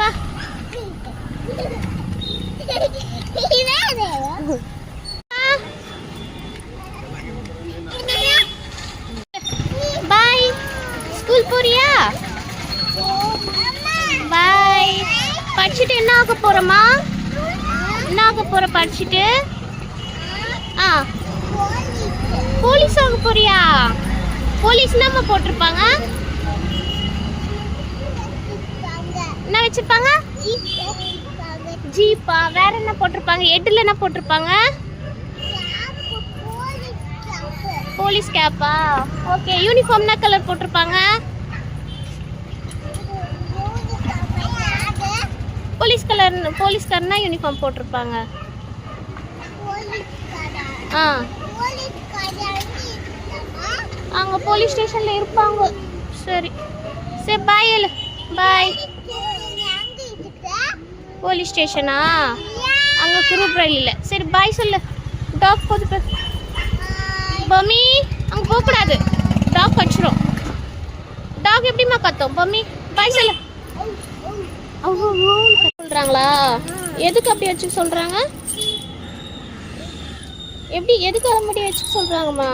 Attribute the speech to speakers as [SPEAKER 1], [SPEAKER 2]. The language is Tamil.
[SPEAKER 1] வா. பாய். ஸ்கூல் போறியா? பாய். படிச்சுட்டு என்ன ஆக போறமா? என்ன ஆக போற படிச்சுட்டு? போலீஸ் ஆக போறியா? போலீஸ் நம்ம போட்டிருப்பாங்க. என்ன வச்சிருப்பாங்க? ஜீப்பா. வேற என்ன போட்டிருப்பாங்க? ஹெட்ல என்ன போட்டிருப்பாங்க? போலீஸ் கேப்பா. ஓகே. யூனிஃபார்ம் என்ன கலர் போட்டிருப்பாங்க? போலீஸ்காரனா யூனிஃபார்ம் போட்டிருப்பாங்க. அங்க போலீஸ் ஸ்டேஷன்ல இருப்பாங்க. சரி சரி பாய். பாய். போலீஸ் ஸ்டேஷனா? அங்க குரூப் ரயில் இல்லை. சரி பாய் சொல்லு. டாக் போது பமி. அங்க போக கூடாது. டாக் கடிச்சிரும். டாக் எப்படிமா கத்தும்? பமி பாய் சொல்லு. சொல்றாங்களா? எதுக்கு அப்படி வச்சுக்க சொல்றாங்க? எப்படி எதுக்கு அதை மட்டும் வச்சுக்க சொல்றாங்கம்மா?